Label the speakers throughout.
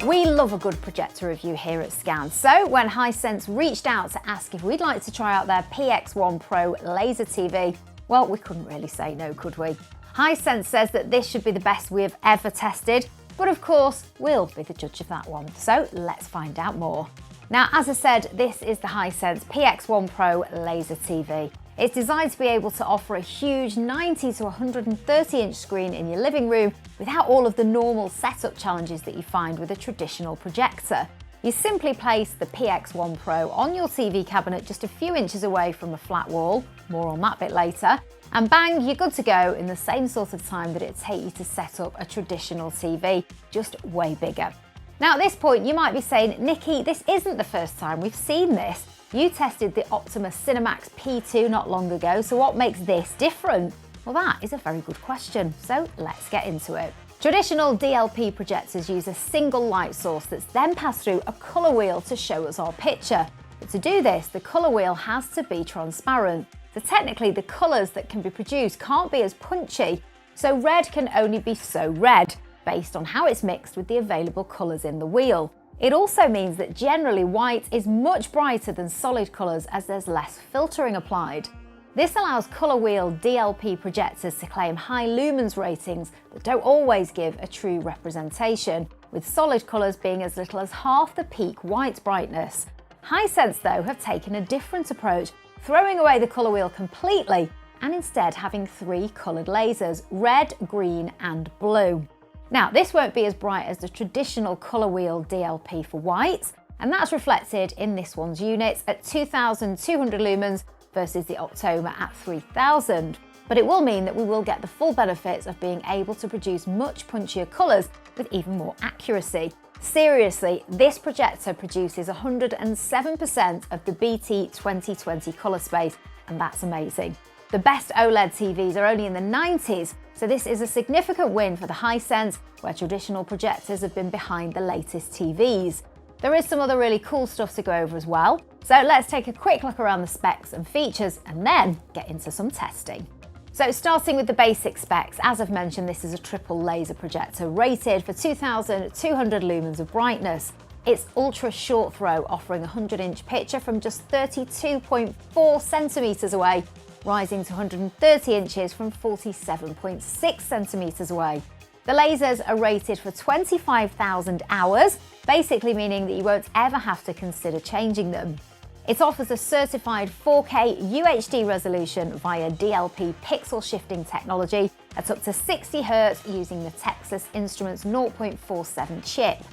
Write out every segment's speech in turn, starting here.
Speaker 1: We love a good projector review here at Scan, so when Hisense reached out to ask if we'd like to try out their PX1 PRO laser TV, well, we couldn't really say no, could we? Hisense says that this should be the best we have ever tested, but of course, we'll be the judge of that one, so let's find out more. Now, as I said, this is the Hisense PX1 PRO laser TV. It's designed to be able to offer a huge 90 to 130 inch screen in your living room without all of the normal setup challenges that you find with a traditional projector. You simply place the PX1 PRO on your TV cabinet just a few inches away from a flat wall, more on that bit later, and bang, you're good to go in the same sort of time that it'd take you to set up a traditional TV, just way bigger. Now at this point you might be saying, Nikki, this isn't the first time we've seen this. You tested the Optimus Cinemax P2 not long ago, so what makes this different? Well, that is a very good question, so let's get into it. Traditional DLP projectors use a single light source that's then passed through a colour wheel to show us our picture. But to do this, the colour wheel has to be transparent. So technically the colours that can be produced can't be as punchy, so red can only be so red, based on how it's mixed with the available colours in the wheel. It also means that generally white is much brighter than solid colours as there's less filtering applied. This allows colour wheel DLP projectors to claim high lumens ratings but don't always give a true representation, with solid colours being as little as half the peak white brightness. Hisense though have taken a different approach, throwing away the colour wheel completely and instead having 3 coloured lasers, red, green and blue. Now, this won't be as bright as the traditional colour wheel DLP for white, and that's reflected in this one's units at 2,200 lumens versus the Optoma at 3,000. But it will mean that we will get the full benefits of being able to produce much punchier colours with even more accuracy. Seriously, this projector produces 107% of the BT 2020 colour space, and that's amazing. The best OLED TVs are only in the 90s, so this is a significant win for the Hisense, where traditional projectors have been behind the latest TVs. There is some other really cool stuff to go over as well, so let's take a quick look around the specs and features and then get into some testing. So starting with the basic specs, as I've mentioned, this is a triple laser projector rated for 2,200 lumens of brightness. It's ultra short throw, offering a 100-inch picture from just 32.4 centimetres away, rising to 130 inches from 47.6 centimetres away. The lasers are rated for 25,000 hours, basically meaning that you won't ever have to consider changing them. It offers a certified 4K UHD resolution via DLP pixel shifting technology at up to 60 Hz using the Texas Instruments 0.47 chip.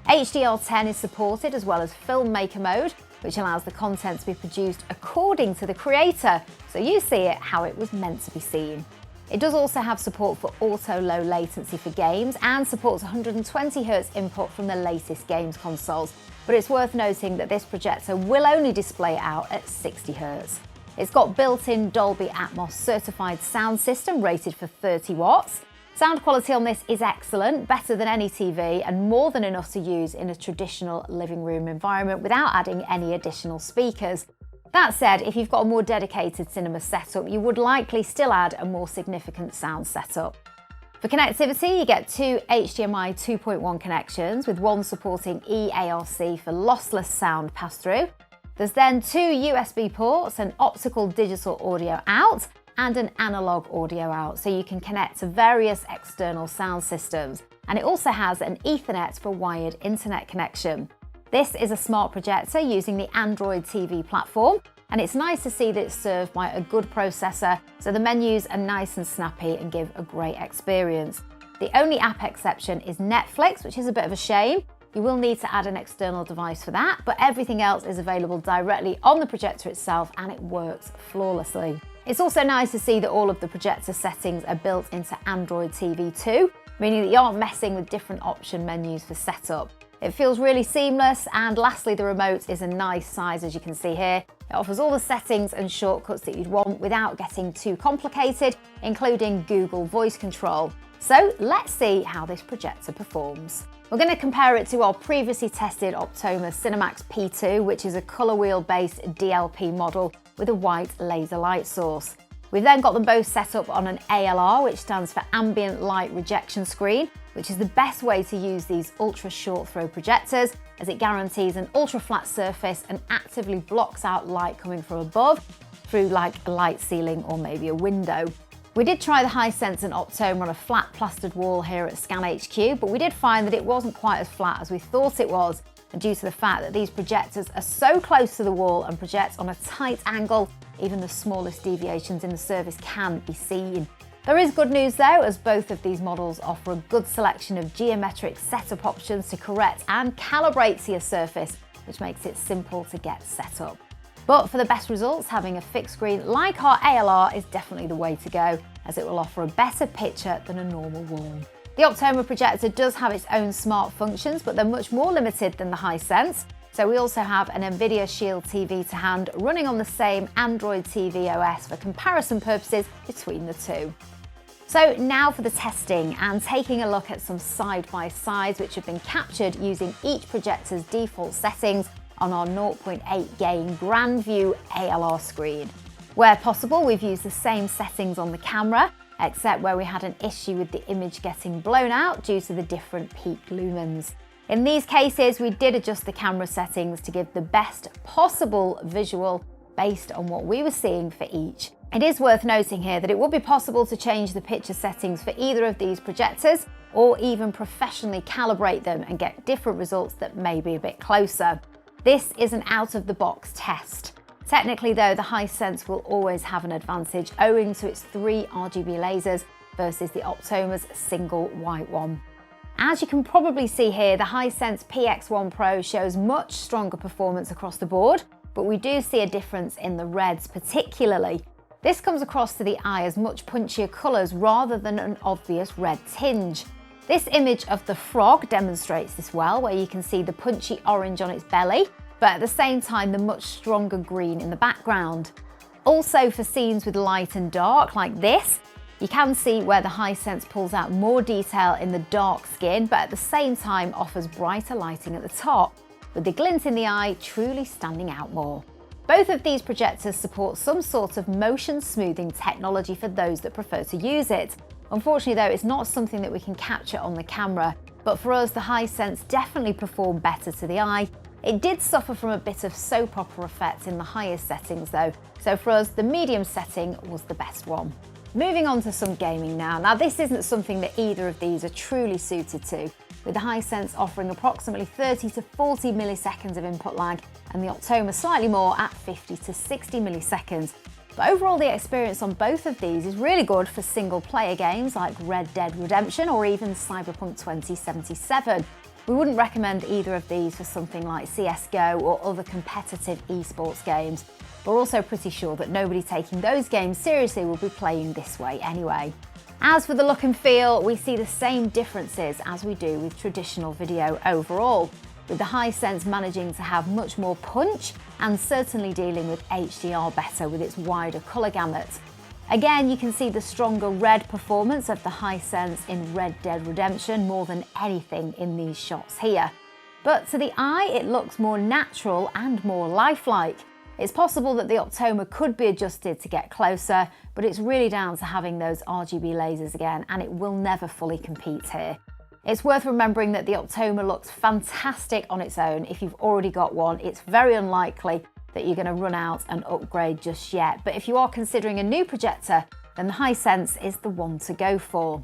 Speaker 1: HDR10 is supported as well as filmmaker mode, which allows the content to be produced according to the creator, so you see it how it was meant to be seen. It does also have support for auto low latency for games and supports 120 Hz input from the latest games consoles, but it's worth noting that this projector will only display out at 60 Hz. It's got built-in Dolby Atmos certified sound system rated for 30 watts. Sound quality on this is excellent, better than any TV and more than enough to use in a traditional living room environment without adding any additional speakers. That said, if you've got a more dedicated cinema setup, you would likely still add a more significant sound setup. For connectivity, you get 2 HDMI 2.1 connections, with one supporting eARC for lossless sound pass-through. There's then 2 USB ports, an optical digital audio out, and an analog audio out, so you can connect to various external sound systems. And it also has an Ethernet for wired internet connection. This is a smart projector using the Android TV platform, and it's nice to see that it's served by a good processor, so the menus are nice and snappy and give a great experience. The only app exception is Netflix, which is a bit of a shame. You will need to add an external device for that, but everything else is available directly on the projector itself and it works flawlessly. It's also nice to see that all of the projector settings are built into Android TV too, meaning that you aren't messing with different option menus for setup. It feels really seamless, and lastly, the remote is a nice size, as you can see here. It offers all the settings and shortcuts that you'd want without getting too complicated, including Google Voice Control. So let's see how this projector performs. We're going to compare it to our previously tested Optoma Cinemax P2, which is a colour wheel based DLP model with a white laser light source. We've then got them both set up on an ALR, which stands for Ambient Light Rejection Screen, which is the best way to use these ultra short throw projectors, as it guarantees an ultra flat surface and actively blocks out light coming from above through like a light ceiling or maybe a window. We did try the Hisense and Optoma on a flat plastered wall here at Scan HQ, but we did find that it wasn't quite as flat as we thought it was, and due to the fact that these projectors are so close to the wall and project on a tight angle, even the smallest deviations in the surface can be seen. There is good news though, as both of these models offer a good selection of geometric setup options to correct and calibrate to your surface, which makes it simple to get set up. But for the best results, having a fixed screen like our ALR is definitely the way to go, as it will offer a better picture than a normal wall. The Optoma projector does have its own smart functions, but they're much more limited than the Hisense. So we also have an Nvidia Shield TV to hand running on the same Android TV OS for comparison purposes between the two. So now for the testing and taking a look at some side-by-sides which have been captured using each projector's default settings on our 0.8 gain Grand View ALR screen. Where possible, we've used the same settings on the camera, except where we had an issue with the image getting blown out due to the different peak lumens. In these cases, we did adjust the camera settings to give the best possible visual based on what we were seeing for each. It is worth noting here that it would be possible to change the picture settings for either of these projectors, or even professionally calibrate them and get different results that may be a bit closer. This is an out-of-the-box test. Technically though, the Hisense will always have an advantage owing to its 3 RGB lasers versus the Optoma's single white one. As you can probably see here, the Hisense PX1 PRO shows much stronger performance across the board, but we do see a difference in the reds particularly. This comes across to the eye as much punchier colours rather than an obvious red tinge. This image of the frog demonstrates this well, where you can see the punchy orange on its belly, but at the same time the much stronger green in the background. Also for scenes with light and dark like this, you can see where the Hisense pulls out more detail in the dark skin, but at the same time offers brighter lighting at the top, with the glint in the eye truly standing out more. Both of these projectors support some sort of motion smoothing technology for those that prefer to use it. Unfortunately though, it's not something that we can capture on the camera, but for us the Hisense definitely performed better to the eye. It did suffer from a bit of soap opera effect in the highest settings though, so for us the medium setting was the best one. Moving on to some gaming now. Now this isn't something that either of these are truly suited to, with the Hisense offering approximately 30 to 40 milliseconds of input lag and the Optoma slightly more at 50 to 60 milliseconds. But overall the experience on both of these is really good for single player games like Red Dead Redemption or even Cyberpunk 2077. We wouldn't recommend either of these for something like CSGO or other competitive esports games. We're also pretty sure that nobody taking those games seriously will be playing this way anyway. As for the look and feel, we see the same differences as we do with traditional video overall, with the Hisense managing to have much more punch and certainly dealing with HDR better with its wider colour gamut. Again, you can see the stronger red performance of the Hisense in Red Dead Redemption more than anything in these shots here. But to the eye, it looks more natural and more lifelike. It's possible that the Optoma could be adjusted to get closer, but it's really down to having those RGB lasers again, and it will never fully compete here. It's worth remembering that the Optoma looks fantastic on its own. If you've already got one, it's very unlikely that you're going to run out and upgrade just yet. But if you are considering a new projector, then the Hisense is the one to go for.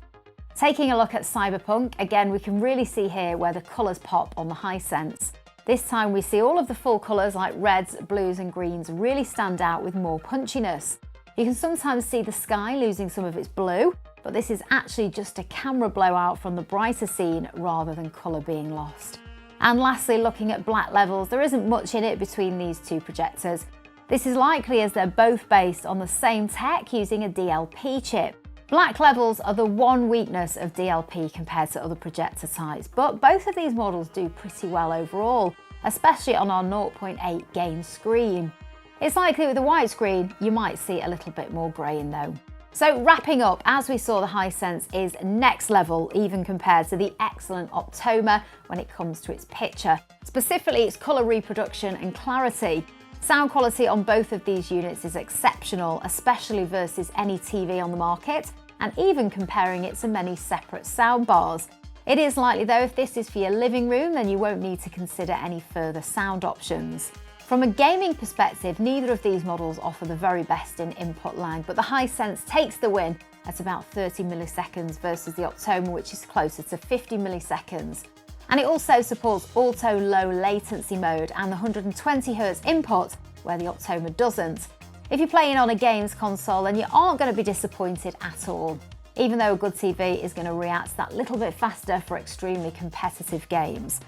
Speaker 1: Taking a look at Cyberpunk, again, we can really see here where the colours pop on the Hisense. This time we see all of the full colours like reds, blues and greens really stand out with more punchiness. You can sometimes see the sky losing some of its blue, but this is actually just a camera blowout from the brighter scene rather than colour being lost. And lastly, looking at black levels, there isn't much in it between these two projectors. This is likely as they're both based on the same tech using a DLP chip. Black levels are the one weakness of DLP compared to other projector types, but both of these models do pretty well overall, especially on our 0.8 gain screen. It's likely with a widescreen, you might see a little bit more greying though. So wrapping up, as we saw, the Hisense is next level even compared to the excellent Optoma when it comes to its picture, specifically its colour reproduction and clarity. Sound quality on both of these units is exceptional, especially versus any TV on the market, and even comparing it to many separate soundbars. It is likely though, if this is for your living room, then you won't need to consider any further sound options. From a gaming perspective, neither of these models offer the very best in input lag, but the Hisense takes the win at about 30 milliseconds versus the Optoma, which is closer to 50 milliseconds. And it also supports auto low latency mode and the 120 Hz input, where the Optoma doesn't. If you're playing on a games console, then you aren't going to be disappointed at all, even though a good TV is going to react that little bit faster for extremely competitive games.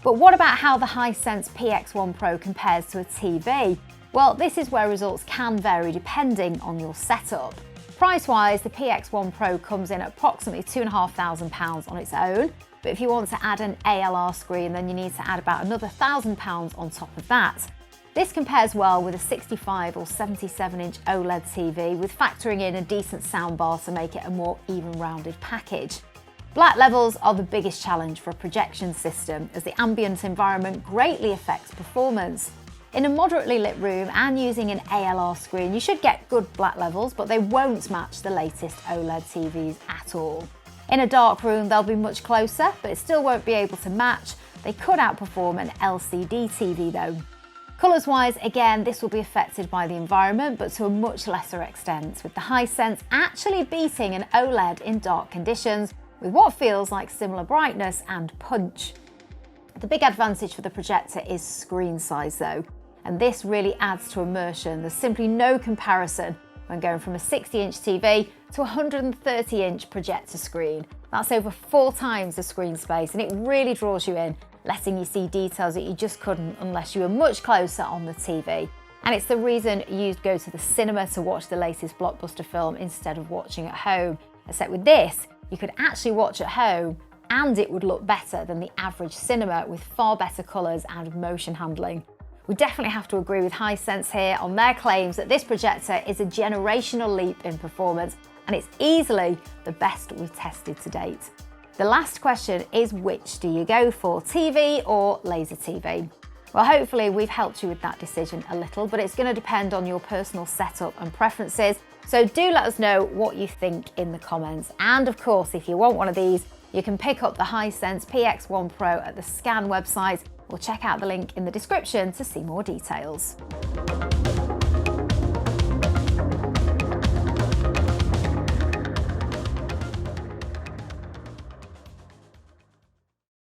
Speaker 1: But what about how the Hisense PX1 PRO compares to a TV? Well, this is where results can vary depending on your setup. Price-wise, the PX1 PRO comes in at approximately £2,500 on its own, but if you want to add an ALR screen, then you need to add about another £1,000 on top of that. This compares well with a 65 or 77-inch OLED TV, with factoring in a decent soundbar to make it a more even-rounded package. Black levels are the biggest challenge for a projection system, as the ambient environment greatly affects performance. In a moderately lit room and using an ALR screen, you should get good black levels, but they won't match the latest OLED TVs at all. In a dark room, they'll be much closer, but it still won't be able to match. They could outperform an LCD TV though. Colours-wise, again, this will be affected by the environment, but to a much lesser extent, with the Hisense actually beating an OLED in dark conditions, with what feels like similar brightness and punch. The big advantage for the projector is screen size though, and this really adds to immersion. There's simply no comparison when going from a 60-inch TV to a 130-inch projector screen. That's over 4 times the screen space, and it really draws you in, letting you see details that you just couldn't unless you were much closer on the TV. And it's the reason you'd go to the cinema to watch the latest blockbuster film instead of watching at home. Except with this, you could actually watch at home and it would look better than the average cinema, with far better colours and motion handling. We definitely have to agree with Hisense here on their claims that this projector is a generational leap in performance, and it's easily the best we've tested to date. The last question is, which do you go for, TV or laser TV? Well, hopefully we've helped you with that decision a little, but it's going to depend on your personal setup and preferences. So do let us know what you think in the comments. And of course, if you want one of these, you can pick up the Hisense PX1 PRO at the Scan website, or check out the link in the description to see more details.